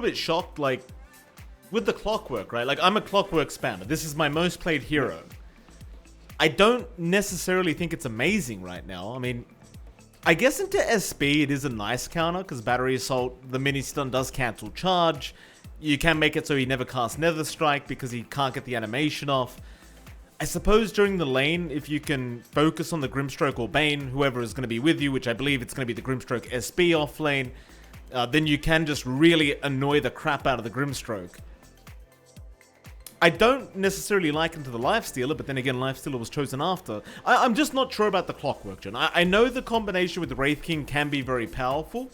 little bit shocked, like, with the Clockwork, right? Like, I'm a Clockwork spammer. This is my most played hero. I don't necessarily think it's amazing right now. I mean, I guess into SB it is a nice counter, because Battery Assault, the mini stun does cancel charge. You can make it so he never casts Nether Strike because he can't get the animation off. I suppose during the lane, if you can focus on the Grimstroke or Bane, whoever is going to be with you, which I believe it's going to be the Grimstroke SB off lane, then you can just really annoy the crap out of the Grimstroke. I don't necessarily like him to the Lifestealer, but then again, Lifestealer was chosen after. I'm just not sure about the Clockwork, John. I know the combination with the Wraith King can be very powerful.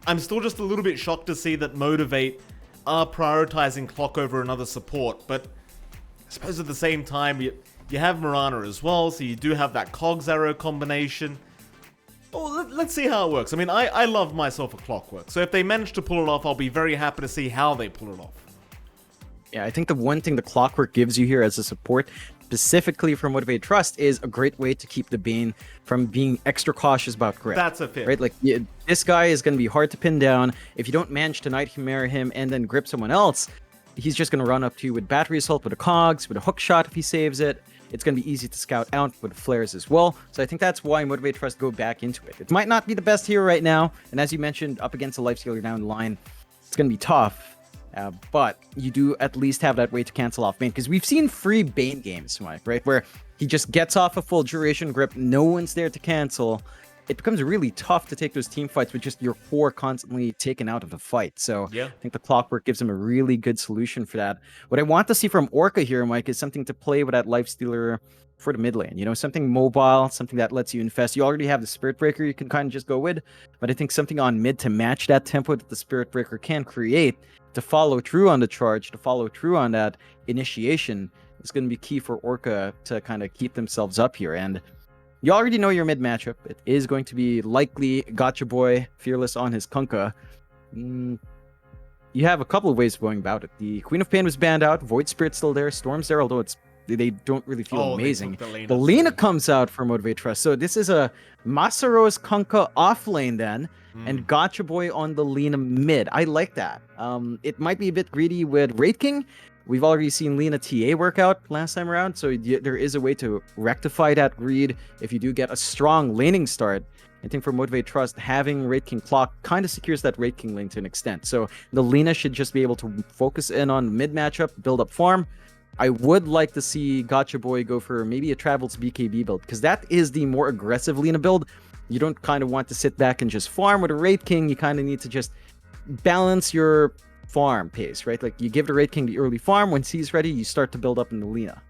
I'm still just a little bit shocked to see that Motivate are prioritizing Clock over another support, but I suppose at the same time, you have Mirana as well, so you do have that Cogs Arrow combination. Oh, let's see how it works. I mean, I love myself a Clockwork, so if they manage to pull it off, I'll be very happy to see how they pull it off. Yeah, I think the one thing the Clockwork gives you here as a support, specifically for Motivate.Trust, is a great way to keep the Bane from being extra cautious about grip. That's a fit. Right? Like, this guy is going to be hard to pin down. If you don't manage to Nightmare him and then grip someone else, he's just going to run up to you with Battery Assault, with a Cogs, with a Hook Shot if he saves it. It's going to be easy to scout out with flares as well. So I think that's why Motivate.Trust go back into it. It might not be the best hero right now, and as you mentioned, up against a Lifestealer down the line, it's going to be tough. But you do at least have that way to cancel off Bane, because we've seen free Bane games, Mike, right? Where he just gets off a full duration grip, no one's there to cancel. It becomes really tough to take those team fights with just your core constantly taken out of the fight. So yeah. I think the Clockwork gives him a really good solution for that. What I want to see from Orca here, Mike, is something to play with that Lifestealer for the mid lane. You know, something mobile, something that lets you infest. You already have the Spirit Breaker you can kind of just go with, but I think something on mid to match that tempo that the Spirit Breaker can create, to follow through on the charge, to follow through on that initiation, is going to be key for Orca to kind of keep themselves up here. And you already know your mid matchup. It is going to be likely Gotcha Boy Fearless on his Kunkka. You have a couple of ways of going about it. The Queen of Pain was banned out. Void Spirit's still there. Storm's there, although they don't really feel amazing. The Lena comes out for Motivate.Trust. So this is a Masaro's Kunkka off lane then, and Gotcha Boy on the Lena mid. I like that. It might be a bit greedy with Wraith King. We've already seen Lena TA work out last time around, so there is a way to rectify that greed if you do get a strong laning start. I think for Motivate.Trust, having Wraith King Clock kind of secures that Wraith King lane to an extent. So the Lena should just be able to focus in on mid matchup, build up farm. I would like to see Gotcha Boy go for maybe a Travels BKB build, because that is the more aggressive Lena build. You don't kind of want to sit back and just farm with a Wraith King. You kind of need to just balance your farm pace, right? Like, you give the Wraith King the early farm. Once he's ready, you start to build up in the Lena.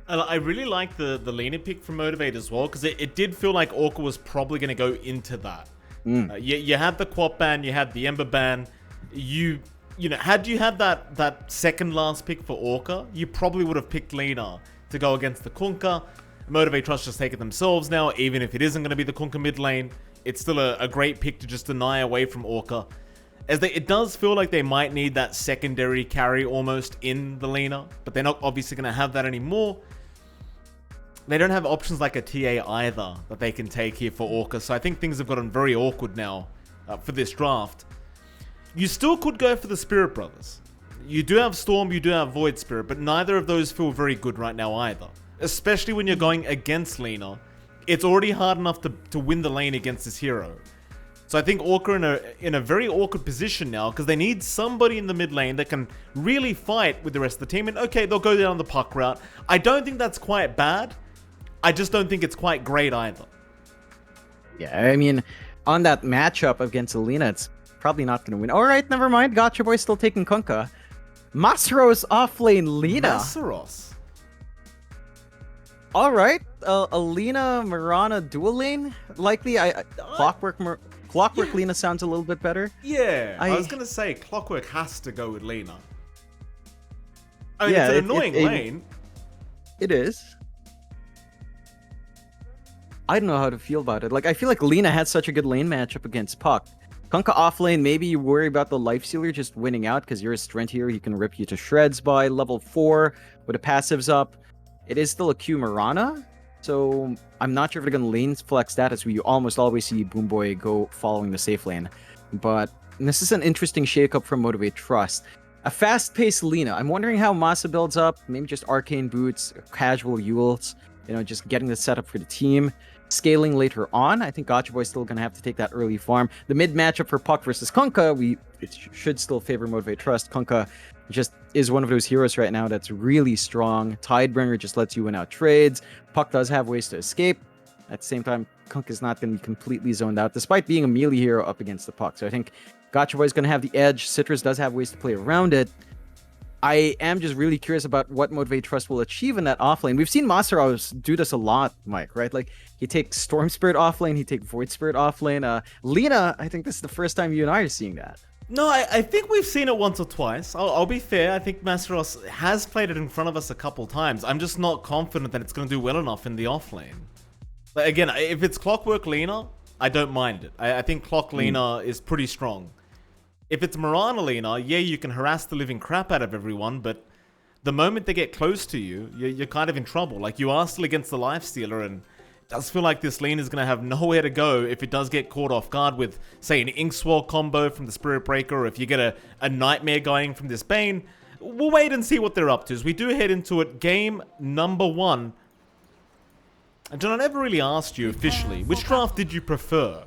I really like the Lena pick from Motivate as well, because it did feel like Orca was probably going to go into that. You had the Quap ban, you had the Ember ban. You know, had you had that second last pick for Orca, you probably would have picked Lena to go against the Kunkka. Motivate.Trust just take it themselves now, even if it isn't going to be the Kunkka mid lane. It's still a great pick to just deny away from Orca. It does feel like they might need that secondary carry almost in the Lena, but they're not obviously going to have that anymore. They don't have options like a TA either that they can take here for Orca, so I think things have gotten very awkward now for this draft. You still could go for the Spirit Brothers. You do have Storm, you do have Void Spirit, but neither of those feel very good right now either. Especially when you're going against Lena. It's already hard enough to win the lane against this hero. So I think Orca in a very awkward position now, because they need somebody in the mid lane that can really fight with the rest of the team. And okay, they'll go down the puck route. I don't think that's quite bad. I just don't think it's quite great either. Yeah, I mean, on that matchup against Lena, it's probably not going to win. All right, never mind. Gotcha Boy still taking Kunkka. Masaros offlane Lena. Masaros. All right, a Lena Mirana dual lane. Likely, Clockwork Lena sounds a little bit better. Yeah, I was gonna say Clockwork has to go with Lena. I mean, yeah, it's an annoying lane. It is. I don't know how to feel about it. Like, I feel like Lena had such a good lane matchup against Puck. Kunkka off lane, maybe you worry about the Lifestealer just winning out because you're a strength hero. He can rip you to shreds by level 4 with the passives up. It is still a Q Mirana, so I'm not sure if they're going to lane flex that, as we almost always see Boomboy go following the safe lane. But and this is an interesting shakeup from Motivate.Trust. A fast-paced Lina. I'm wondering how Masa builds up. Maybe just arcane boots, casual Yules. Just getting the setup for the team. Scaling later on. I think Gotcha Boy's still going to have to take that early farm. The mid matchup for Puck versus Kunkka, it should still favor Motivate.Trust. Kunkka just is one of those heroes right now that's really strong. Tidebringer just lets you win out trades. Puck does have ways to escape. At the same time, Kunkka is not going to be completely zoned out, despite being a melee hero up against the Puck. So I think Gotcha Boy is going to have the edge. Citrus does have ways to play around it. I am just really curious about what Motivate.Trust will achieve in that offlane. We've seen Masaros do this a lot, Mike, right? Like, he takes Storm Spirit offlane, he takes Void Spirit offlane. Lina, I think this is the first time you and I are seeing that. No, I think we've seen it once or twice. I'll be fair. I think Masaros has played it in front of us a couple times. I'm just not confident that it's going to do well enough in the offlane. But again, if it's Clockwork Lina, I don't mind it. I think Clock Lina is pretty strong. If it's Mirana Lina, yeah, you can harass the living crap out of everyone, but the moment they get close to you, you're kind of in trouble. Like, you are still against the Lifestealer, and it does feel like this Lina is going to have nowhere to go if it does get caught off guard with, say, an Inkswell combo from the Spirit Breaker, or if you get a Nightmare going from this Bane. We'll wait and see what they're up to. As we do head into it, game number 1. And John, I never really asked you officially, which draft did you prefer?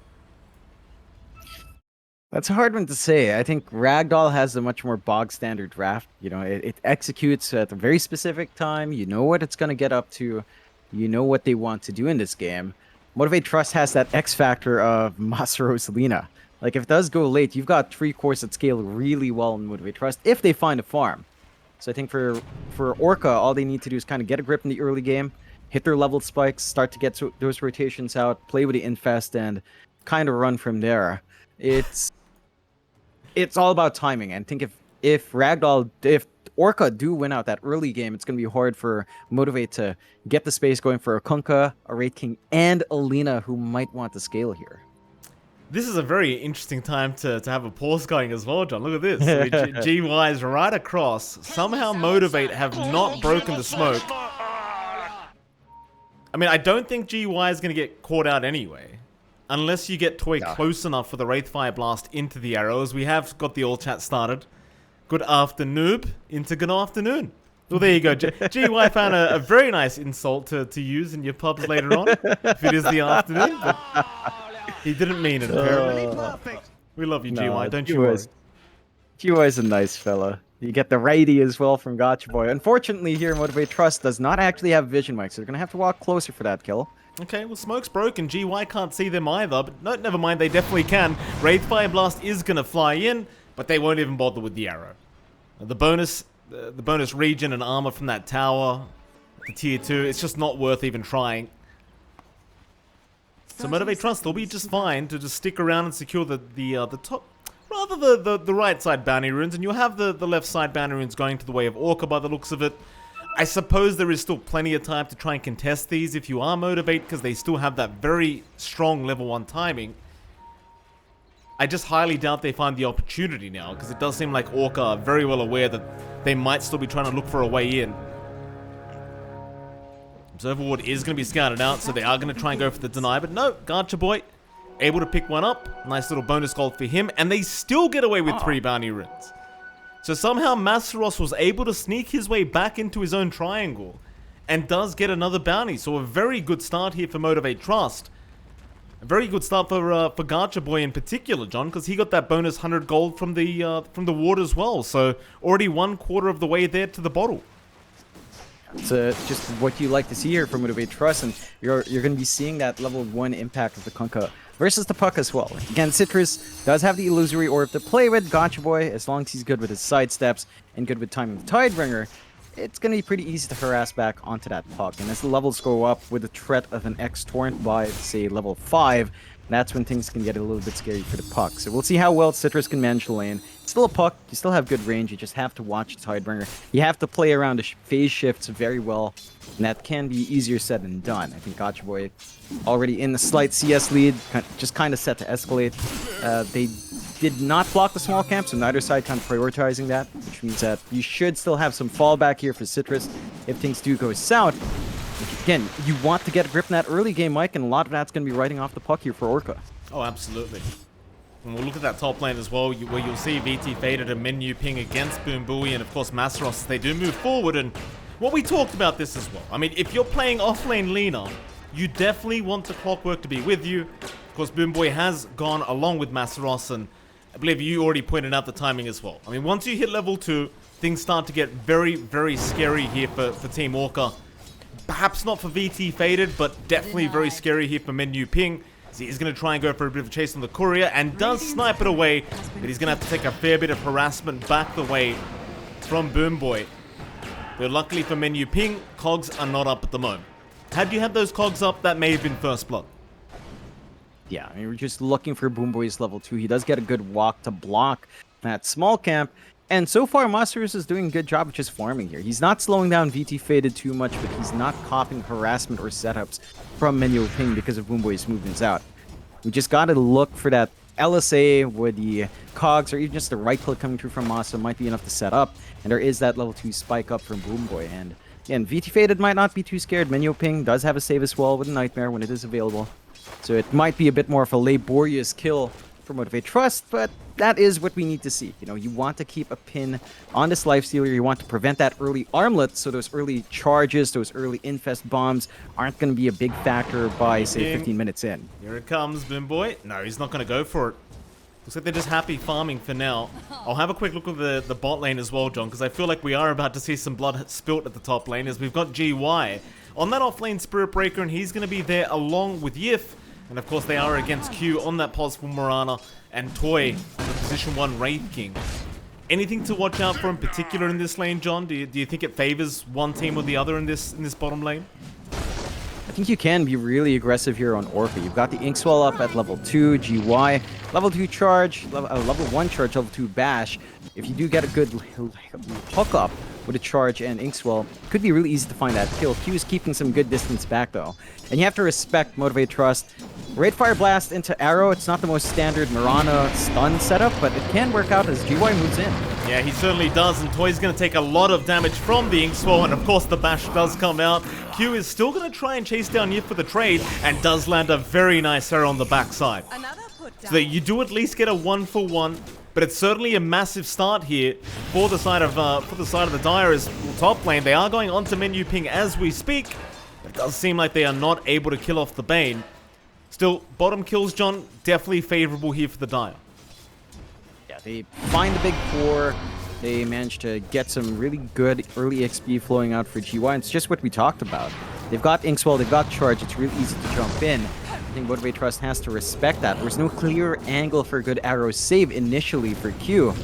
That's a hard one to say. I think Ragdoll has a much more bog standard draft. It executes at a very specific time. You know what it's going to get up to. You know what they want to do in this game. Motivate.Trust has that X factor of Masaros Lina. Like, if it does go late, you've got 3 cores that scale really well in Motivate.Trust if they find a farm. So I think for Orca, all they need to do is kind of get a grip in the early game, hit their level spikes, start to get those rotations out, play with the infest, and kind of run from there. It's all about timing. And I think if Orca do win out that early game, it's going to be hard for Motivate to get the space going for a Kunkka, a Wraith King, and a Lina who might want to scale here. This is a very interesting time to have a pause going as well, John. Look at this. GY is right across. Somehow Motivate have not broken the smoke. I mean, I don't think GY is going to get caught out anyway. Unless you get Toy close enough for the Wraithfire Blast into the arrows. We have got the all chat started. Good afternoon into good afternoon. Well, there you go. GY found a very nice insult to use in your pubs later on. If it is the afternoon. But he didn't mean it, apparently. We love you, GY. Don't you worry. GY is a nice fella. You get the righty as well from Gotcha Boy. Unfortunately, here, Motivate.Trust does not actually have vision, Mike, so they're going to have to walk closer for that kill. Okay, well, smoke's broken. GY can't see them either, but no, never mind, they definitely can. Wraithfire Blast is going to fly in, but they won't even bother with the arrow. The bonus regen and armor from that tower, the tier 2, it's just not worth even trying. So Motivate.Trust, they'll be just fine to just stick around and secure the top, rather the right side bounty runes, and you'll have the left side bounty runes going to the way of Orca by the looks of it. I suppose there is still plenty of time to try and contest these if you are Motivate, because they still have that very strong level 1 timing. I just highly doubt they find the opportunity now, because it does seem like Orca are very well aware that they might still be trying to look for a way in. Observer Ward is going to be scouted out, so they are going to try and go for the deny, but no, Gotcha Boy able to pick one up. Nice little bonus gold for him, and they still get away with 3 bounty runes. So somehow Masaros was able to sneak his way back into his own triangle and does get another bounty. So a very good start here for Motivate.Trust. A very good start for Gotcha Boy in particular, John, because he got that bonus 100 gold from the ward as well. So already 1/4 of the way there to the bottle. It's just what you like to see here from Motivate.Trust, and you're going to be seeing that level 1 impact of the Kunkka versus the Puck as well. Again, Citrus does have the Illusory Orb to play with. Gotcha Boy, as long as he's good with his sidesteps and good with timing the Tidebringer, it's going to be pretty easy to harass back onto that Puck. And as the levels go up with the threat of an X-Torrent by, say, level 5, that's when things can get a little bit scary for the Puck. So we'll see how well Citrus can manage the lane. It's still a Puck, you still have good range, you just have to watch the Tidebringer. You have to play around the phase shifts very well, and that can be easier said than done. I think Gotcha Boy already in the slight CS lead, just kind of set to escalate. They did not block the small camp, so neither side kind of prioritizing that, which means that you should still have some fallback here for Citrus if things do go south. Again, you want to get a grip in that early game, Mike, and a lot of that's going to be riding off the Puck here for Orca. Oh, absolutely. And we'll look at that top lane as well, where you'll see VT Faded and Menu Ping against Boom Bowie and of course Masteros. They do move forward, and well, we talked about this as well. I mean, if you're playing offlane Lina, you definitely want the Clockwork to be with you. Of course, Boom Boy has gone along with Masteros, and I believe you already pointed out the timing as well. I mean, once you hit level 2, things start to get very, very scary here for Team Orca. Perhaps not for VT Faded, but definitely very scary here for Menu Ping. He's going to try and go for a bit of a chase on the courier and does snipe it away, but he's going to have to take a fair bit of harassment back the way from Boom Boy. But luckily for Menu Ping, cogs are not up at the moment. Had you had those cogs up, that may have been first blood. Yeah, I mean, we're just looking for Boom Boy's level 2. He does get a good walk to block that small camp. And so far, Masteros is doing a good job of just farming here. He's not slowing down VT Faded too much, but he's not copying harassment or setups from Menu Ping because of Boom Boy's movements out. We just got to look for that LSA with the cogs or even just the right click coming through from Masa might be enough to set up. And there is that level 2 spike up from Boom Boy. And again, VT Faded might not be too scared. Menu Ping does have a save as well with a Nightmare when it is available. So it might be a bit more of a laborious kill for Motivate.Trust, but that is what we need to see. You know, you want to keep a pin on this lifestealer. You want to prevent that early armlet, so those early charges, those early infest bombs aren't going to be a big factor by, say, 15 minutes in. Here it comes, Boom Boy. No, he's not going to go for it. Looks like they're just happy farming for now. I'll have a quick look at the bot lane as well, John, because I feel like we are about to see some blood spilt at the top lane, as we've got GY on that offlane Spirit Breaker, and he's going to be there along with Yif. And of course they are against Q on that possible Morana and Toy, the position 1 Wraith King. Anything to watch out for in particular in this lane, John? Do you think it favors one team or the other in this bottom lane? I think you can be really aggressive here on Orca. You've got the Inkswell up at level 2, GY, level 2 charge, level 1 charge, level 2 bash. If you do get a good hook up with a charge and Inkswell, it could be really easy to find that kill. Q is keeping some good distance back though. And you have to respect Motivate.Trust. Raid Fire Blast into Arrow, it's not the most standard Mirana stun setup, but it can work out as GY moves in. Yeah, he certainly does, and Toy's going to take a lot of damage from the Inkswell, and of course the bash does come out. Q is still going to try and chase down Yif for the trade, and does land a very nice arrow on the backside. So that you do at least get a 1-for-1, but it's certainly a massive start here for the side of the Dire's top lane. They are going onto Menu Ping as we speak. It does seem like they are not able to kill off the Bane. Still, bottom kills, John, definitely favorable here for the Dire. Yeah, they find the big 4. They managed to get some really good early XP flowing out for GY. It's just what we talked about. They've got Inkswell, they've got Charge. It's really easy to jump in. I think Motivate.Trust has to respect that. There's no clear angle for a good arrow save initially for Q.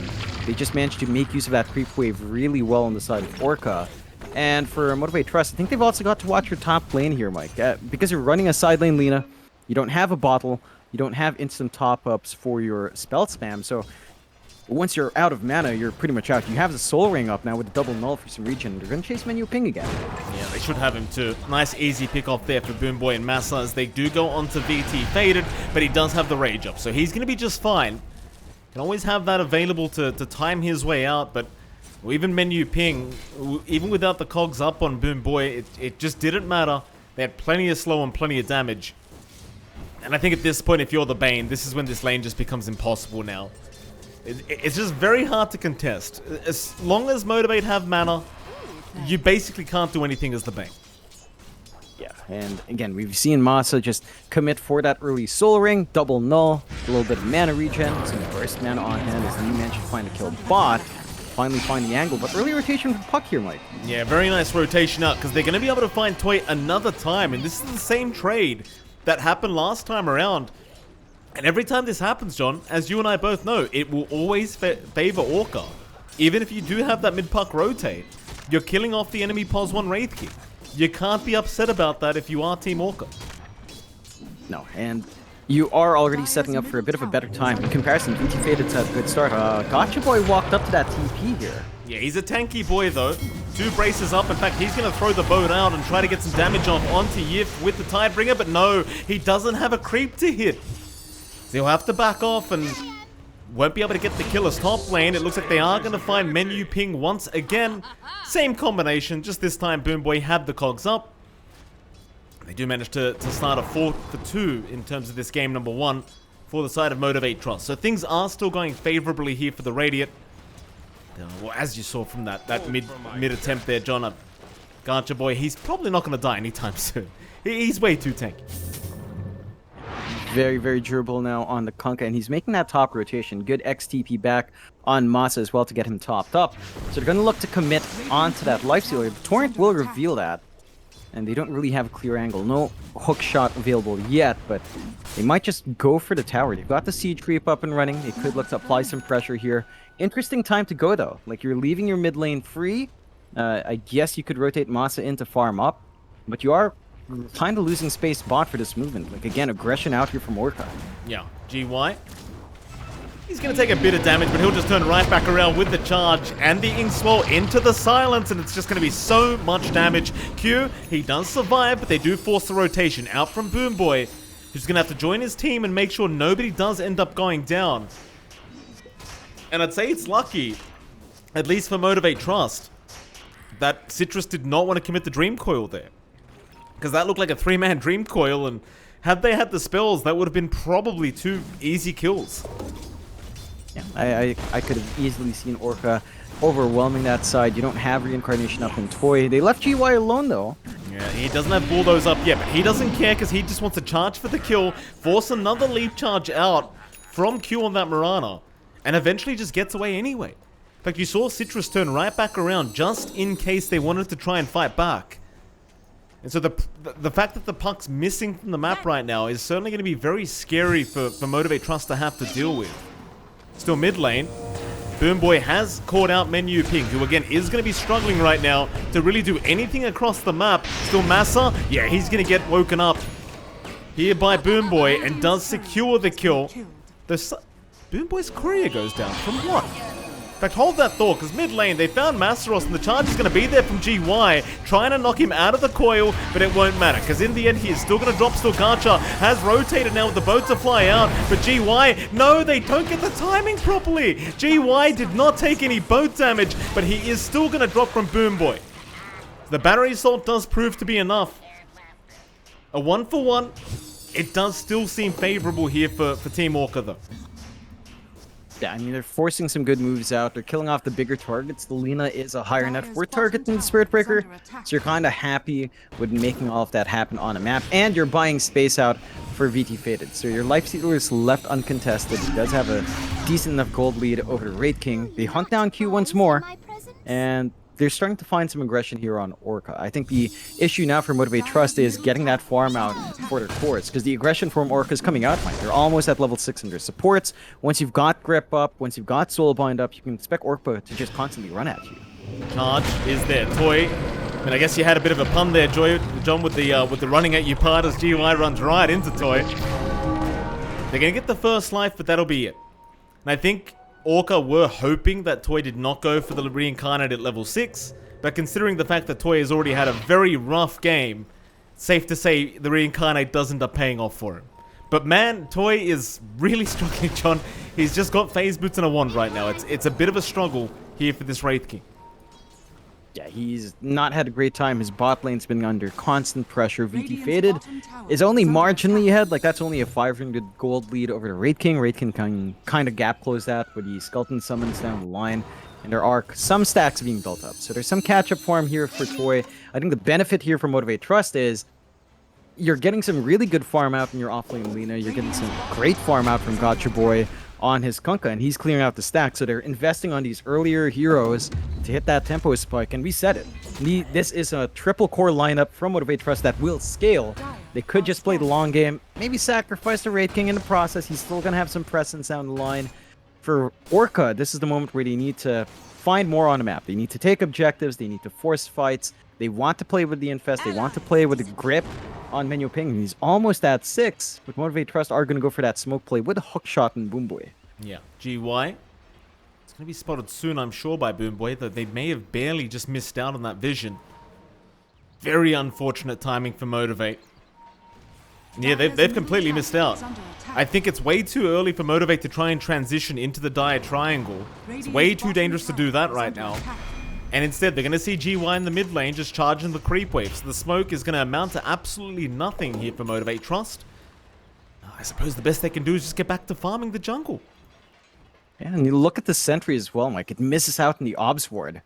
They just managed to make use of that creep wave really well on the side of Orca. And for Motivate.Trust, I think they've also got to watch your top lane here, Mike. Because you're running a side lane Lina, you don't have a bottle, you don't have instant top-ups for your spell spam, so once you're out of mana, you're pretty much out. You have the Soul Ring up now with the double null for some regen. They're going to chase Menu Ping again. Yeah, they should have him too. Nice easy pick off there for Boom Boy and Massa as they do go onto VT Faded, but he does have the rage up, so he's going to be just fine. Can always have that available to time his way out, but even Menu Ping, even without the cogs up on Boom Boy, it just didn't matter. They had plenty of slow and plenty of damage. And I think at this point, if you're the Bane, this is when this lane just becomes impossible now. It's just very hard to contest. As long as Motivate have mana, you basically can't do anything as the Bane. Yeah, and again, we've seen Masa just commit for that early Soul Ring, double null, a little bit of mana regen, some burst mana on hand as he managed to find a kill bot. Finally find the angle, but early rotation from Puck here, Mike. Yeah, very nice rotation out, because they're going to be able to find Toy another time, and this is the same trade that happened last time around. And every time this happens, John, as you and I both know, it will always favor Orca. Even if you do have that mid-puck rotate, you're killing off the enemy Pos 1 Wraith King. You can't be upset about that if you are Team Orca. No, and you are already setting up for a bit of a better time. In comparison, VT Faded had a good start. Gotcha Boy walked up to that TP here. Yeah, he's a tanky boy though. 2 braces up. In fact, he's going to throw the boat out and try to get some damage off onto Yif with the Tidebringer, but no, he doesn't have a creep to hit. So he'll have to back off and won't be able to get the killer's top lane. It looks like they are going to find Menu Ping once again. Same combination, just this time Boom Boy had the cogs up. They do manage to start a 4-for-2 in terms of this game number 1 for the side of Motivate.Trust. So things are still going favorably here for the Radiant. Well, as you saw from that mid attempt there, John, Gacha Boy, he's probably not going to die anytime soon. He's way too tanky. Very, very durable now on the Kunkka, and he's making that top rotation. Good XTP back on Masa as well to get him topped up. So they're going to look to commit onto that Lifestealer. The Torrent will reveal that, and they don't really have a clear angle. No hook shot available yet, but they might just go for the tower. They've got the siege creep up and running. They could look to apply some pressure here. Interesting time to go, though. Like, you're leaving your mid lane free. I guess you could rotate Masa in to farm up, but you are kind of losing space bot for this movement. Like, again, aggression out here from Orca. Yeah, GY. He's going to take a bit of damage, but he'll just turn right back around with the charge and the Inkswell into the silence, and it's just going to be so much damage. Q, he does survive, but they do force the rotation out from Boomboy, who's going to have to join his team and make sure nobody does end up going down. And I'd say it's lucky, at least for Motivate.Trust, that Citrus did not want to commit the Dream Coil there. Because that looked like a 3-man Dream Coil, and had they had the spells, that would have been probably 2 easy kills. Yeah, I could have easily seen Orca overwhelming that side. You don't have Reincarnation up in Toy. They left GY alone, though. Yeah, he doesn't have Bulldoze up yet, but he doesn't care because he just wants to charge for the kill, force another leap charge out from Q on that Mirana, and eventually just gets away anyway. In fact, you saw Citrus turn right back around just in case they wanted to try and fight back. And so the fact that the puck's missing from the map right now is certainly going to be very scary for Motivate.Trust to have to deal with. Still mid lane, Boomboy has caught out Menu Ping, who again is going to be struggling right now to really do anything across the map. Still Massa, yeah, he's going to get woken up here by Boomboy and does secure the kill. Boomboy's courier goes down from what? In fact, hold that thought, because mid lane, they found Masteros, and the charge is going to be there from GY, trying to knock him out of the coil, but it won't matter, because in the end, he is still going to drop. Still, Gacha has rotated now with the boat to fly out, but GY, no, they don't get the timing properly. GY did not take any boat damage, but he is still going to drop from Boomboy. The battery assault does prove to be enough. A 1-for-1, it does still seem favorable here for Team Orca, though. Yeah, I mean, they're forcing some good moves out. They're killing off the bigger targets. The Lina is a higher net worth target than the Spirit Breaker, so you're kind of happy with making all of that happen on a map, and you're buying space out for VT Fated. So your Lifestealer is left uncontested. He does have a decent enough gold lead over the Wraith King. They hunt down Q once more, and they're starting to find some aggression here on Orca. I think the issue now for Motivate.Trust is getting that farm out for their cores, because the aggression from Orca is coming out fine. They're almost at level 6 in their supports. Once you've got Grip up, once you've got Soulbind up, you can expect Orca to just constantly run at you. Charge is there. Toy, and I guess you had a bit of a pun there, John, with the running at you part as GY runs right into Toy. They're going to get the first life, but that'll be it. And I think Orca were hoping that Toy did not go for the Reincarnate at level 6, but considering the fact that Toy has already had a very rough game, safe to say the Reincarnate does end up paying off for him. But man, Toy is really struggling, John. He's just got phase boots and a wand right now. It's a bit of a struggle here for this Wraith King. Yeah, he's not had a great time. His bot lane's been under constant pressure. VT Fated is only marginally ahead. Like, that's only a 500 gold lead over the Wraith King. Wraith King can kind of gap close that with the Skeleton summons down the line. And there are some stacks being built up. So there's some catch-up form here for Toy. I think the benefit here for Motivate.Trust is you're getting some really good farm out in your offlane Lina. You're getting some great farm out from Gacha Boy on his Kunkka, and he's clearing out the stack. So they're investing on these earlier heroes to hit that tempo spike, and we said it. This is a triple core lineup from Motivate.Trust that will scale. They could just play the long game, maybe sacrifice the Wraith King in the process. He's still going to have some presence down the line. For Orca, this is the moment where they need to find more on the map. They need to take objectives, they need to force fights, they want to play with the Infest, they want to play with the Grip on Menu Ping. He's almost at 6, but Motivate.Trust are going to go for that smoke play with a hook shot and Boomboy. Yeah, GY. It's going to be spotted soon, I'm sure, by Boomboy, though they may have barely just missed out on that vision. Very unfortunate timing for Motivate. Yeah, they've completely missed out. I think it's way too early for Motivate to try and transition into the dire triangle. It's way too dangerous to do that right now. And instead, they're going to see GY in the mid lane just charging the creep wave. So the smoke is going to amount to absolutely nothing here for Motivate.Trust. I suppose the best they can do is just get back to farming the jungle. Yeah, and you look at the sentry as well, Mike. It misses out in the obs ward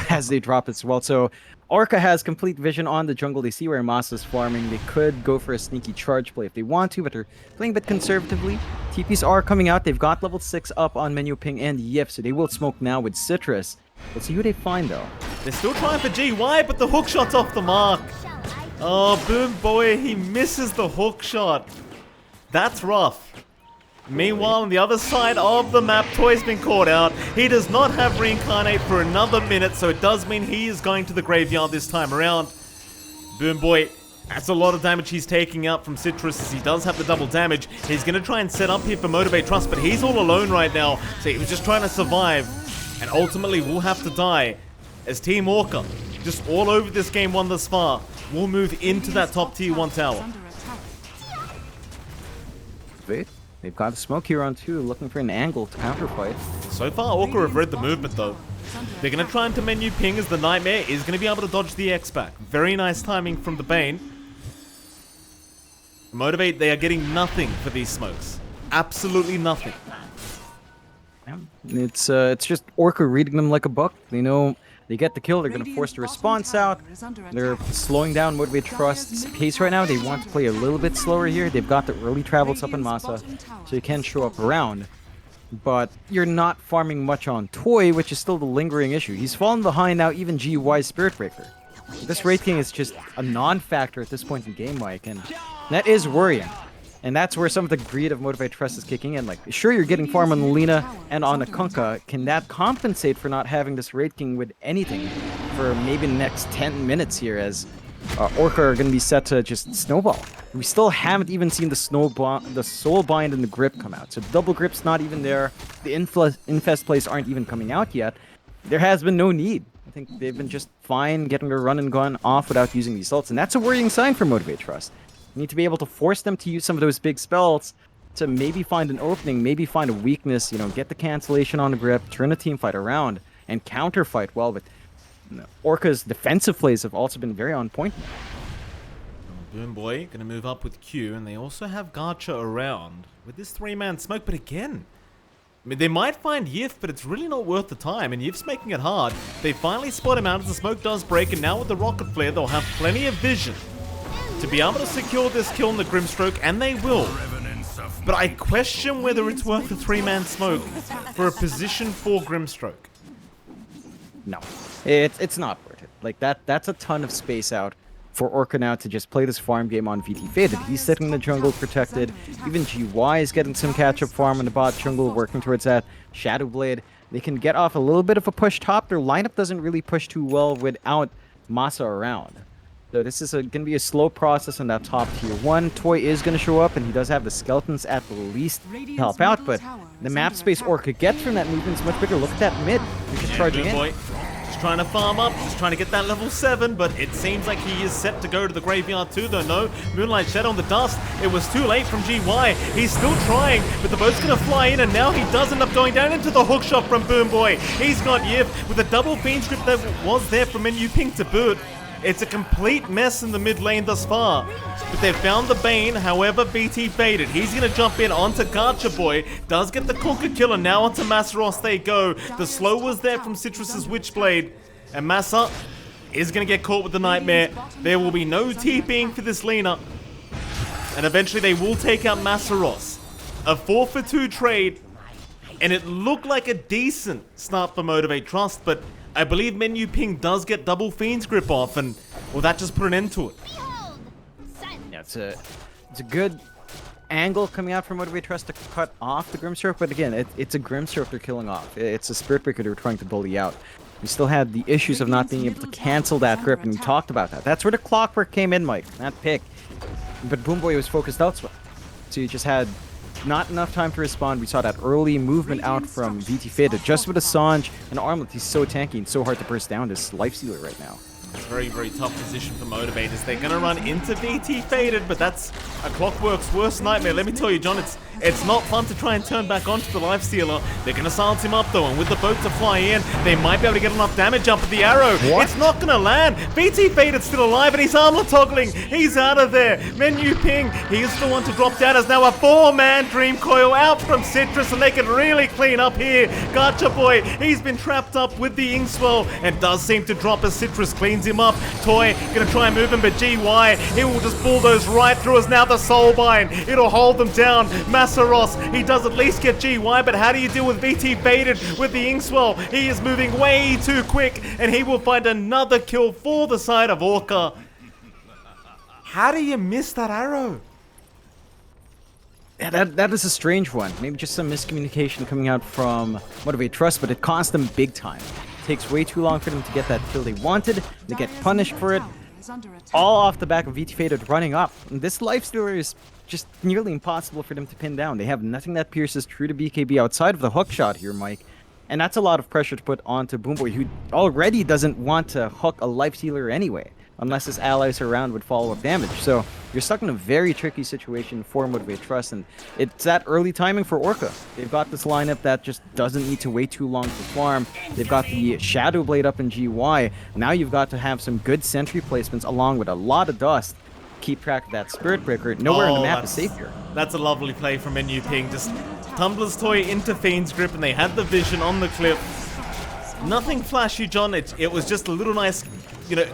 as they drop as well. So Orca has complete vision on the jungle. They see where Masa's farming. They could go for a sneaky charge play if they want to, but they're playing a bit conservatively. TPs are coming out. They've got level 6 up on Menu Ping and Yif, so they will smoke now with Citrus. Let's see who they find, though. They're still trying for GY, but the hook shot's off the mark. Oh, Boom Boy, he misses the hook shot. That's rough. Meanwhile, on the other side of the map, Toy's been caught out. He does not have Reincarnate for another minute, so it does mean he is going to the graveyard this time around. Boom Boy, that's a lot of damage he's taking out from Citrus, as he does have the double damage. He's going to try and set up here for Motivate.Trust, but he's all alone right now, so he was just trying to survive, and ultimately will have to die, as Team Orca, just all over this game one thus far, will move into that top tier 1 tower. Wait. They've got a smoke here on 2, looking for an angle to counterfight. So far, Orca have read the movement, though. They're going to try and menu ping as the Nightmare is going to be able to dodge the X back. Very nice timing from the Bane. Motivate, they are getting nothing for these smokes. Absolutely nothing. Yeah. It's just Orca reading them like a book. They know they get the kill, they're going to force the response out. They're slowing down Motivate.Trust's pace right now. They want to play a little bit slower here. They've got the early travels up in Masa, so you can show up around. But you're not farming much on Toy, which is still the lingering issue. He's fallen behind now, even GUI's Spirit Breaker. This Wraith King is just a non-factor at this point in game, Mike, and that is worrying. And that's where some of the greed of Motivate.Trust is kicking in. Like, sure, you're getting farm on the Lina and on the Kunkka. Can that compensate for not having this Wraith King with anything for maybe the next 10 minutes here, as Orca are going to be set to just snowball? We still haven't even seen the Soul Bind and the Grip come out. So double Grip's not even there. The Infest plays aren't even coming out yet. There has been no need. I think they've been just fine getting their run and gun off without using these ults. And that's a worrying sign for Motivate.Trust. You need to be able to force them to use some of those big spells to maybe find an opening, maybe find a weakness, you know, get the cancellation on the Grip, turn a team fight around, and counterfight well. But Orca's defensive plays have also been very on point now. Boom Boy gonna move up with Q, and they also have Garcha around with this 3-man smoke. But again, I mean, they might find Yif, but it's really not worth the time, and Yif's making it hard. They finally spot him out as the smoke does break, and now with the rocket flare, they'll have plenty of vision to be able to secure this kill in the Grimstroke, and they will. But I question whether it's worth a 3-man smoke for a position 4 Grimstroke. No, it's not worth it. Like, that's a ton of space out for Orca now to just play this farm game on VT Faded. He's sitting in the jungle protected. Even GY is getting some catch-up farm in the bot jungle, working towards that Shadow Blade. They can get off a little bit of a push top. Their lineup doesn't really push too well without Masa around. So this is going to be a slow process on that top tier 1. Toy is going to show up, and he does have the skeletons at the least to help out, but the map space Orca gets from that movement is much bigger. Look at that mid. He's just charging in. Boy. Just trying to farm up, just trying to get that level 7, but it seems like he is set to go to the graveyard too, though. No, Moonlight Shadow on the dust. It was too late from GY. He's still trying, but the boat's going to fly in, and now he does end up going down into the hook shot from Boom Boy. He's got Yif with a double Fiend script that was there from Menu Ping to boot. It's a complete mess in the mid lane thus far. But they've found the Bane, however, BT baited. He's going to jump in onto Garcha Boy. Does get the Conquer Killer. Now onto Masaros they go. The slow was there from Citrus's Witchblade. And Masa is going to get caught with the Nightmare. There will be no TPing for this Lina. And eventually they will take out Masaros. A 4-for-2 trade. And it looked like a decent start for Motivate.Trust, but I believe Menu Ping does get double Fiend's Grip off, and will that just put an end to it? Yeah, it's a good angle coming out from Motivate.Trust to cut off the Grimstroke, but again, it's a Grimstroke they're killing off. It's a Spirit Breaker they're trying to bully out. We still had the issues of not being able to cancel that Grip, and we talked about that. That's where the Clockwork came in, Mike, that pick. But Boom Boy was focused elsewhere. So you just had not enough time to respond. We saw that early movement out from VT Faded. Just with a Sange and Armlet, he's so tanky and so hard to burst down this Life Stealer right now. It's a very, very tough position for Motivators. They're going to run into BT Faded, but that's a Clockwork's worst nightmare. Let me tell you, John, it's not fun to try and turn back onto the Lifestealer. They're going to silence him up, though, and with the boat to fly in, they might be able to get enough damage up with the arrow. What? It's not going to land. BT Faded's still alive, and he's armor toggling. He's out of there. Menu Ping, he's the one to drop down as now a 4-man Dream Coil out from Citrus, and they can really clean up here. Gacha Boy, he's been trapped up with the Inkswell, and does seem to drop as Citrus cleans him up. Toy gonna try and move him, but GY, he will just bulldoze right through as now the Soulbind. It'll hold them down. Massaros, he does at least get GY, but how do you deal with BT Faded with the Inkswell? He is moving way too quick, and he will find another kill for the side of Orca. How do you miss that arrow? Yeah, that is a strange one. Maybe just some miscommunication coming out from Motivate.Trust, but it cost them big time. It takes way too long for them to get that kill they wanted. They get punished for it. All off the back of VT Faded running up. And this Lifestealer is just nearly impossible for them to pin down. They have nothing that pierces true to BKB outside of the hook shot here, Mike. And that's a lot of pressure to put onto Boomboy, who already doesn't want to hook a Lifestealer anyway, unless his allies around would follow up damage. So you're stuck in a very tricky situation for Motivate.Trust, and it's that early timing for Orca. They've got this lineup that just doesn't need to wait too long to farm. They've got the Shadow Blade up in GY. Now you've got to have some good sentry placements along with a lot of dust. Keep track of that Spirit Breaker. Nowhere on the map is safe here. That's a lovely play from Menu Ping. Just Tumbler's Toy into Fiend's Grip, and they had the vision on the cliff. Nothing flashy, John. It was just a little nice,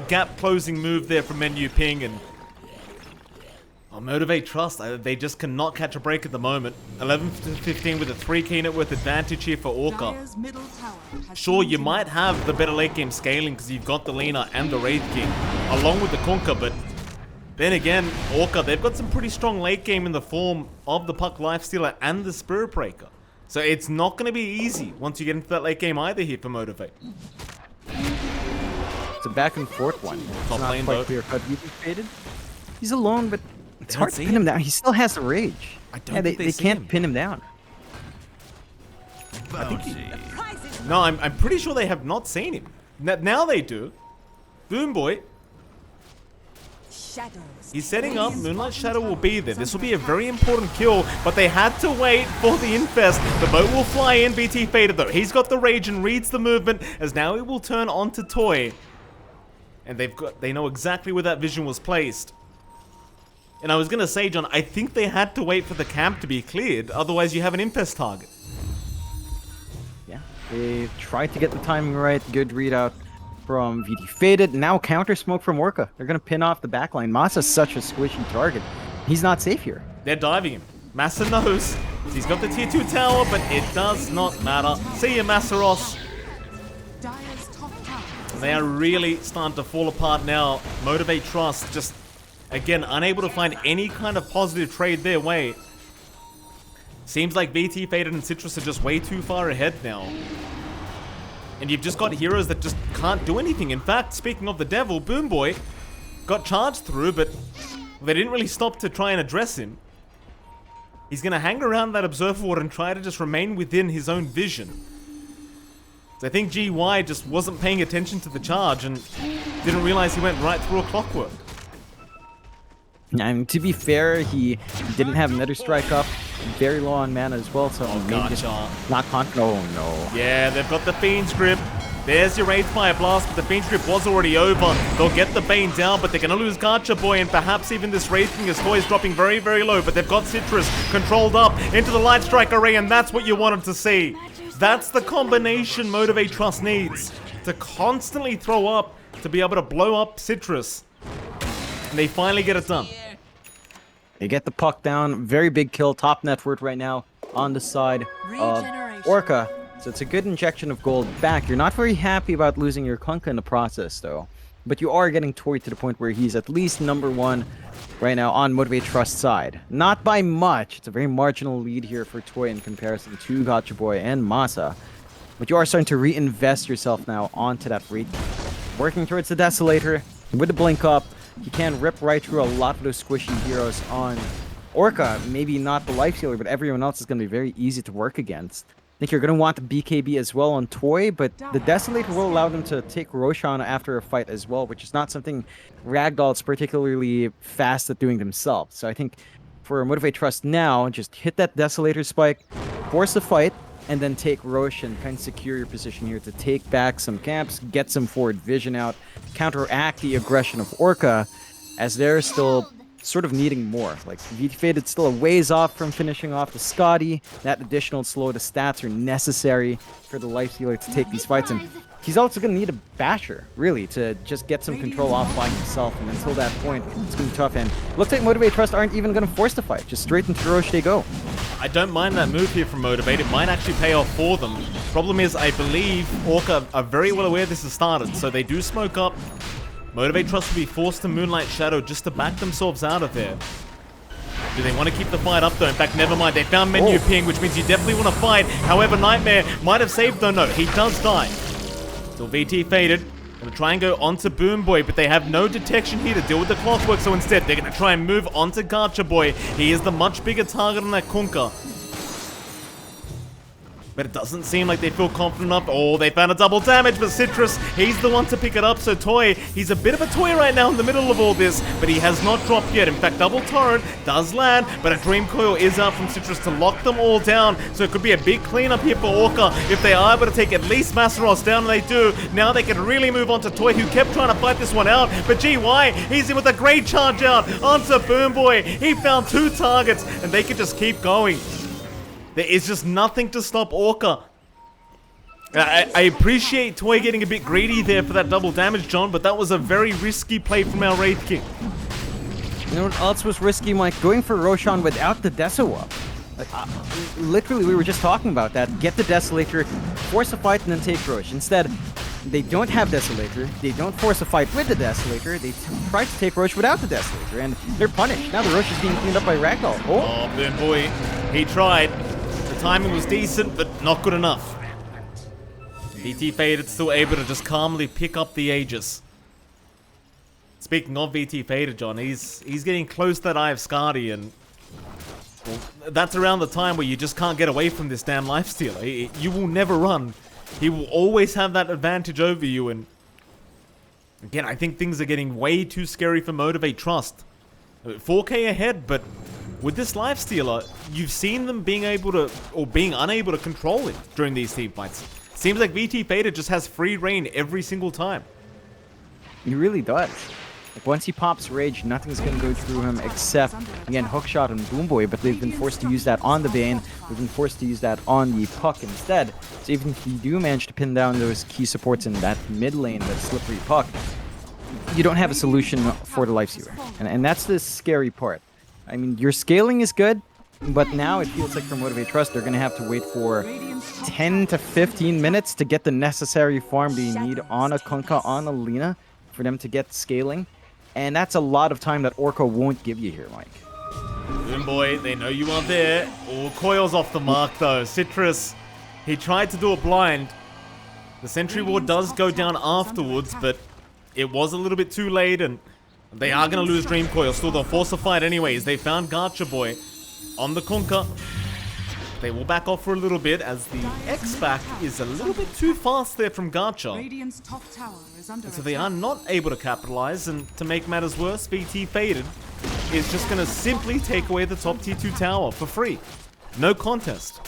gap closing move there from Menu Ping, and Motivate.Trust, they just cannot catch a break at the moment. 11-15 with a 3k net worth advantage here for Orca. Sure, you might have the better late game scaling because you've got the Lina and the Wraith King along with the Kunkka, but then again, Orca, they've got some pretty strong late game in the form of the Puck Lifestealer and the Spirit Breaker. So it's not going to be easy once you get into that late game either here for Motivate. It's a back and forth one. Top lane quite clear cut. He's alone, but it's hard to pin him down. He still has the rage. I don't think they can't pin him down. No, I'm pretty sure they have not seen him. Now they do. Boomboy. He's setting up. Moonlight Shadow will be there. This will be a very important kill, but they had to wait for the Infest. The boat will fly in. BT Faded though. He's got the rage and reads the movement, as now he will turn onto Toy. And they know exactly where that vision was placed. And I was gonna say, John, I think they had to wait for the camp to be cleared, otherwise you have an Infest target. Yeah, they tried to get the timing right. Good readout from VT Faded. Now counter smoke from Orca. They're gonna pin off the backline. Masa's such a squishy target. He's not safe here. They're diving him. Massa knows. He's got the tier 2 tower, but it does not matter. See ya, Massaros. They are really starting to fall apart now. Motivate.Trust just, again, unable to find any kind of positive trade their way. Seems like BT Faded and Citrus are just way too far ahead now. And you've just got heroes that just can't do anything. In fact, speaking of the devil, Boomboy got charged through, but they didn't really stop to try and address him. He's going to hang around that observer ward and try to just remain within his own vision. So I think GY just wasn't paying attention to the charge and didn't realize he went right through a Clockwork. And to be fair, he didn't have Nether Strike up, very low on mana as well, so maybe just not confident. Oh no. Yeah, they've got the Fiend's Grip. There's your Wraith Fire Blast, but the Fiend's Grip was already over. They'll get the Bane down, but they're going to lose Gacha Boy, and perhaps even this Wraith King as Toy is dropping very, very low, but they've got Citrus controlled up into the Light Strike array, and that's what you wanted to see. That's the combination Motivate.Trust needs to constantly throw up to be able to blow up Citrus. And they finally get it done. They get the puck down. Very big kill. Top net worth right now on the side of Orca. So it's a good injection of gold back. You're not very happy about losing your Kunkka in the process, though. But you are getting Toy to the point where he's at least #1 right now on Motivate.Trust side. Not by much. It's a very marginal lead here for Toy in comparison to Gacha Boy and Masa. But you are starting to reinvest yourself now onto that rate. Working towards the Desolator with the blink up. He can rip right through a lot of those squishy heroes on Orca. Maybe not the Lifestealer, but everyone else is going to be very easy to work against. think you're going to want the BKB as well on Toy, but the Desolator will allow them to take Roshan after a fight as well, which is not something Ragdoll's particularly fast at doing themselves. So I think for Motivate.Trust now, just hit that Desolator spike, force the fight, and then take Rosh and kind of secure your position here to take back some camps, get some forward vision out, counteract the aggression of Orca, as they're still sort of needing more. Like, VT-Fated's still a ways off from finishing off the Scotty. That additional slow to stats are necessary for the Lifestealer to take these fights, and he's also going to need a basher, really, to just get some control off by himself, and until that point, it's going to be tough, and looks like Motivate.Trust aren't even going to force the fight. Just straight into Roche they go. I don't mind that move here from Motivate. It might actually pay off for them. Problem is, I believe Orca are very well aware this has started, so they do smoke up. Motivate.Trust will be forced to Moonlight Shadow just to back themselves out of there. Do they want to keep the fight up though? In fact, never mind. They found menu ping, which means you definitely want to fight. However, Nightmare might have saved though. No, he does die. Still VT faded. Gonna try and go onto Boom Boy, but they have no detection here to deal with the clockwork, so instead they're gonna try and move onto Gacha Boy. He is the much bigger target on that Kunkka. But it doesn't seem like they feel confident enough. Oh, they found a double damage, but Citrus, he's the one to pick it up. So Toy, he's a bit of a toy right now in the middle of all this, but he has not dropped yet. In fact, double torrent does land, but a Dream Coil is out from Citrus to lock them all down. So it could be a big cleanup here for Orca. If they are able to take at least Masaros down, and they do, now they can really move on to Toy, who kept trying to fight this one out. But GY, he's in with a great charge out onto Boom Boy. He found 2 targets, and they can just keep going. There is just nothing to stop Orca. I appreciate Toy getting a bit greedy there for that double damage, John, but that was a very risky play from our Wraith King. You know what else was risky, Mike? Going for Roshan without the Deso-up. Like, literally, we were just talking about that. Get the Desolator, force a fight, and then take Rosh. Instead, they don't have Desolator. They don't force a fight with the Desolator. They try to take Rosh without the Desolator, and they're punished. Now the Rosh is being cleaned up by Ragdoll. Oh, Boom Boy. He tried. The timing was decent, but not good enough. VT Faded still able to just calmly pick up the Aegis. Speaking of VT Faded, John, he's getting close to that Eye of Skadi, and well, that's around the time where you just can't get away from this damn Lifestealer. You will never run. He will always have that advantage over you, and again, I think things are getting way too scary for Motivate.Trust. 4K ahead, but with this Lifestealer, you've seen them being able to, or being unable to control it during these team fights. Seems like VT Faded just has free reign every single time. He really does. Like, once he pops Rage, nothing's gonna go through him except, again, Hookshot and Boom Boy, but they've been forced to use that on the Bane. They've been forced to use that on the Puck instead. So even if you do manage to pin down those key supports in that mid lane, that slippery Puck, you don't have a solution for the Lifestealer. And that's the scary part. I mean, your scaling is good, but now it feels like for Motivate.Trust, they're going to have to wait for 10 to 15 minutes to get the necessary farm they need on a Kunkka, on a Lina, for them to get scaling. And that's a lot of time that Orca won't give you here, Mike. Boom Boy, they know you are there. Oh, Coil's off the mark, though. Citrus, he tried to do a blind. The Sentry Ward does go down afterwards, but it was a little bit too late, and they are going to lose Dream Coil. Still, they'll force a fight anyways. They found Gacha Boy on the Kunkka. They will back off for a little bit, as the X-Back is a little bit too fast there from Gacha. And so they are not able to capitalize, and to make matters worse, VT Faded is just going to simply take away the top tier 2 tower for free. No contest.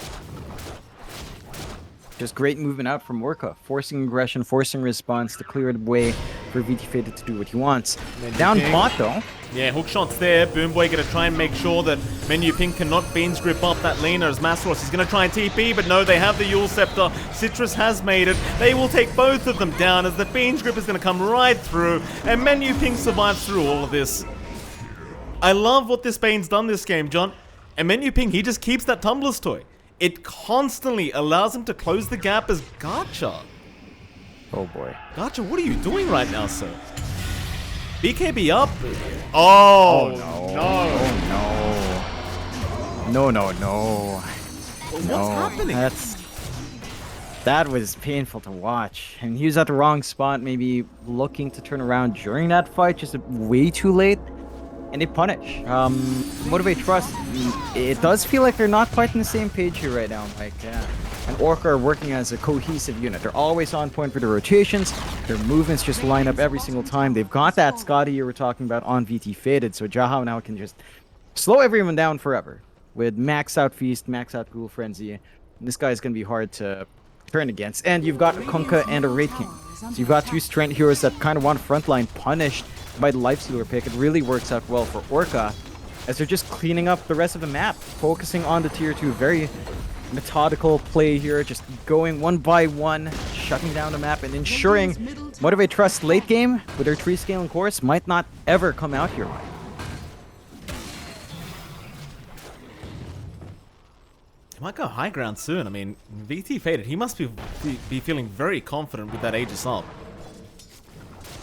Just great movement out from Orca, forcing aggression, forcing response to clear the way for VT Faded to do what he wants. Down bot though. Yeah, hookshot's there. Boom Boy gonna try and make sure that Menu Pink cannot Beans grip up that Lina as Masaros. He's gonna try and TP, but no, they have the Yule Scepter. Citrus has made it. They will take both of them down as the Beans grip is gonna come right through, and Menu Pink survives through all of this. I love what this Bane's done this game, John. And Menu Pink, he just keeps that Tumblr's toy. It constantly allows him to close the gap as Gacha. Oh boy. Gacha, what are you doing right now, sir? BKB up? Oh, no. No. What's happening? That was painful to watch. And he was at the wrong spot, maybe looking to turn around during that fight, just way too late. And they punish. Motivate.Trust, it does feel like they're not quite on the same page here right now. Like, and Orca are working as a cohesive unit. They're always on point for the rotations. Their movements just line up every single time. They've got that Scotty you were talking about on VT Faded, so Jahao now can just slow everyone down forever with max out Feast, max out Ghoul Frenzy. This guy's going to be hard to turn against. And you've got a Kunkka and a Wraith King. So you've got two strength heroes that kind of want frontline punished by the Lifestealer pick. It really works out well for Orca, as they're just cleaning up the rest of the map, focusing on the tier 2. Very methodical play here, just going one by one, shutting down the map, and ensuring Motivate.Trust late game with their tree scaling course might not ever come out here. He might go high ground soon. I mean, VT Faded, he must be feeling very confident with that Aegis up.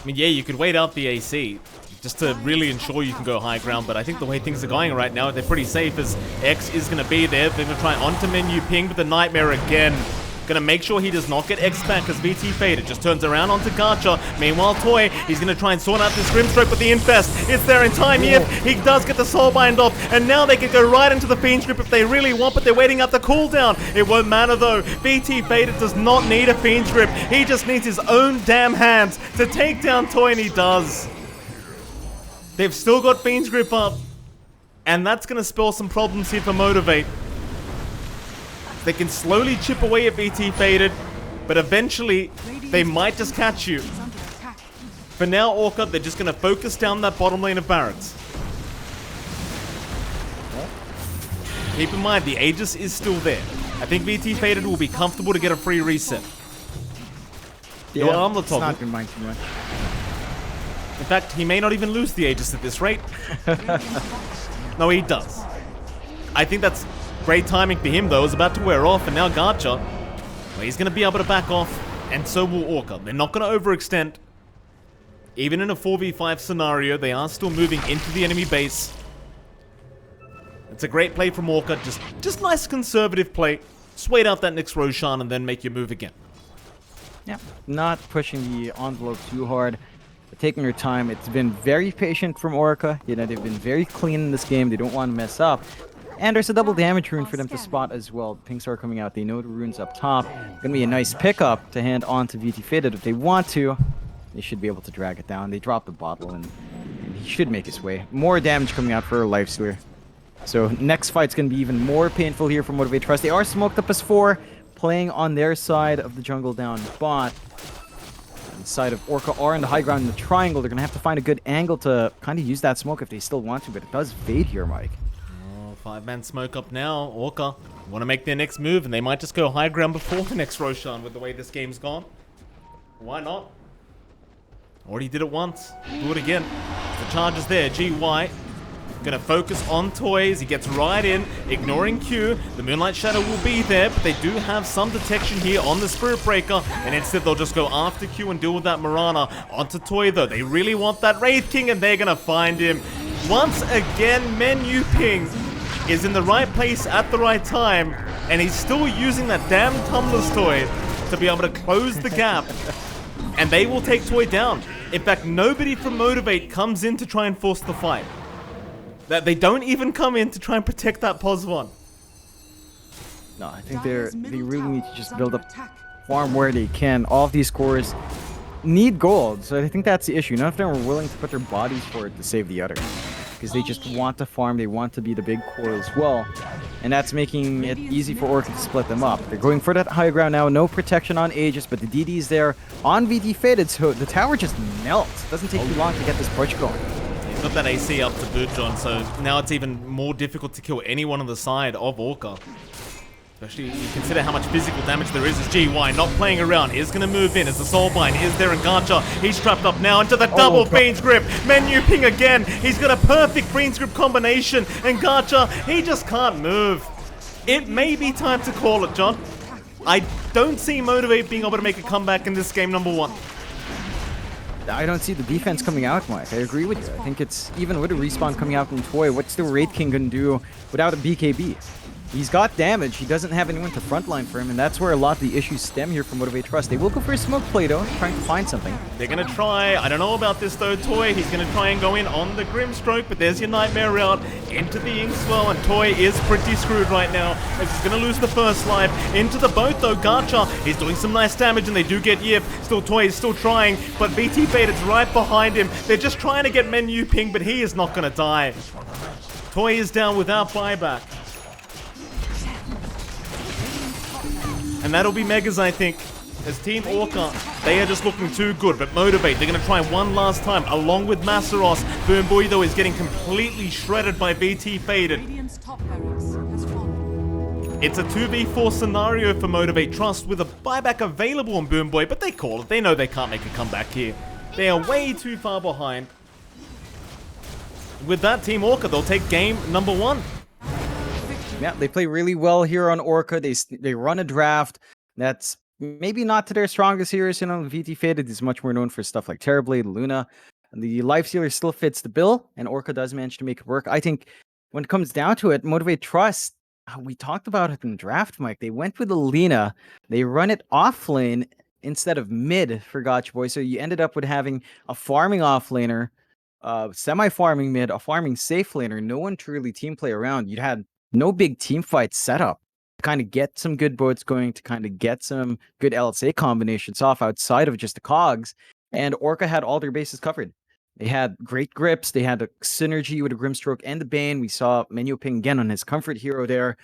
I mean, yeah, you could wait out the AC just to really ensure you can go high ground, but I think the way things are going right now, they're pretty safe, as X is going to be there. They're going to try onto menu ping with the Nightmare again. Going to make sure he does not get X back, as VT Faded just turns around onto Gacha. Meanwhile, Toy, he's going to try and sort out this Grimstroke with the Infest. It's there in time. Yep, he does get the Soulbind off, and now they can go right into the Fiend Grip if they really want, but they're waiting out the cooldown. It won't matter though. VT Faded does not need a Fiend Grip. He just needs his own damn hands to take down Toy, and he does. They've still got Fiend's Grip up, and that's going to spell some problems here for Motivate. They can slowly chip away at VT Faded, but eventually they might just catch you. For now, Orca, they're just going to focus down that bottom lane of Barracks. Keep in mind, the Aegis is still there. I think VT Faded will be comfortable to get a free reset. Yeah, Your armlet it's not toggle. gonna mind too much. In fact, he may not even lose the Aegis at this rate. No, he does. I think that's great timing for him, though. It's about to wear off, and now Gacha, well, he's going to be able to back off, and so will Orca. They're not going to overextend. Even in a 4v5 scenario, they are still moving into the enemy base. It's a great play from Orca. Just nice conservative play. Just wait out that next Roshan and then make your move again. Yeah, not pushing the envelope too hard. Taking their time. It's been very patient from Orca. You know, they've been very clean in this game. They don't want to mess up. And there's a double damage rune for them to spot as well. Pinks are coming out. They know the rune's up top. Gonna be a nice pickup to hand on to VT Faded if they want to. They should be able to drag it down. They drop the bottle and he should make his way. More damage coming out for Lifestealer. So next fight's gonna be even more painful here for Motivate.Trust. They are smoked up as 4, playing on their side of the jungle down bot. Side of Orca are in the high ground in the triangle. They're gonna have to find a good angle to kind of use that smoke if they still want to, but it does fade here, Mike. Oh, 5-man smoke up now. Orca want to make their next move, and they might just go high ground before the next Roshan with the way this game's gone. Why not? Already did it once. Do it again. The charge is there. GY gonna focus on Toys. He gets right in, ignoring Q. The Moonlight Shadow will be there, but they do have some detection here on the Spirit Breaker, and instead they'll just go after Q and deal with that Mirana. Onto Toy though. They really want that Wraith King, and they're gonna find him. Once again, Menu Ping is in the right place at the right time, and he's still using that damn Tumblr's Toy to be able to close the gap. And they will take Toy down. In fact, nobody from Motivate comes in to try and force the fight. That they don't even come in to try and protect that pos one. No, I think they really need to just build up farm where they can. All of these cores need gold, so I think that's the issue. None of them are willing to put their bodies for it to save the other, because they just want to farm. They want to be the big core as well, and that's making it easy for Orca to split them up. They're going for that high ground now. No protection on Aegis, but the DD's there on VT Faded, so the tower just melts. It doesn't take too long to get this push going. Got that AC up to boot, John, so now it's even more difficult to kill anyone on the side of Orca. Especially you consider how much physical damage there is as GY not playing around. Is going to move in as the Soulbind is there in Gacha. He's trapped up now into the double Fiend's Grip. Menu Ping again. He's got a perfect Fiend's Grip combination, and Gacha, he just can't move. It may be time to call it, John. I don't see Motivate being able to make a comeback in this game number 1. I don't see the defense coming out, Mike. I agree with you. I think it's, even with a respawn coming out in Toy, what's the Wraith King gonna do without a BKB? He's got damage. He doesn't have anyone to frontline for him, and that's where a lot of the issues stem here from Motivate.Trust. They will go for a smoke play, though, trying to find something. They're going to try. I don't know about this, though, Toy. He's going to try and go in on the Grimstroke, but there's your Nightmare route into the Inkswell, and Toy is pretty screwed right now, as he's going to lose the first life. Into the boat, though, Gacha is doing some nice damage, and they do get Yip. Still, Toy is still trying, but BT Faded's right behind him. They're just trying to get Menu Ping, but he is not going to die. Toy is down without buyback. And that'll be Megas, I think, as Team Orca, they are just looking too good. But Motivate, they're going to try one last time, along with Masaros. Boom Boy, though, is getting completely shredded by BT Faded. It's a 2v4 scenario for Motivate.Trust with a buyback available on Boom Boy, but they call it. They know they can't make a comeback here. They are way too far behind. With that, Team Orca, they'll take game number 1. Yeah, they play really well here on Orca. They run a draft that's maybe not to their strongest heroes. You know, VT Faded is much more known for stuff like Terrorblade, Luna. And the Lifestealer still fits the bill, and Orca does manage to make it work. I think when it comes down to it, Motivate.Trust, we talked about it in draft, Mike. They went with Alina. They run it off lane instead of mid for Gotcha Boy. So you ended up with having a farming off laner, semi-farming mid, a farming safe laner. No one to really team play around. You'd had no big team fight setup to kind of get some good boats going, to kind of get some good LSA combinations off outside of just the cogs. And Orca had all their bases covered. They had great grips. They had a synergy with the Grimstroke and the Bane. We saw Menu Ping again on his comfort hero there.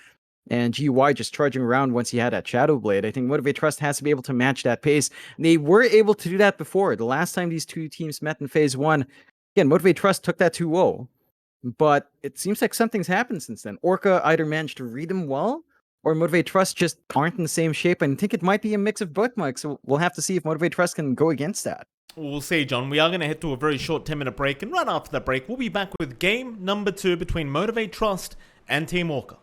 And GUI just charging around once he had that Shadow Blade. I think Motivate.Trust has to be able to match that pace. And they were able to do that before. The last time these two teams met in Phase 1, again, Motivate.Trust took that 2-0. But it seems like something's happened since then. Orca either managed to read them well, or Motivate.Trust just aren't in the same shape. And I think it might be a mix of both, Mike. So we'll have to see if Motivate.Trust can go against that. We'll see, John. We are going to head to a very short 10-minute break. And right after that break, we'll be back with game number 2 between Motivate.Trust and Team Orca.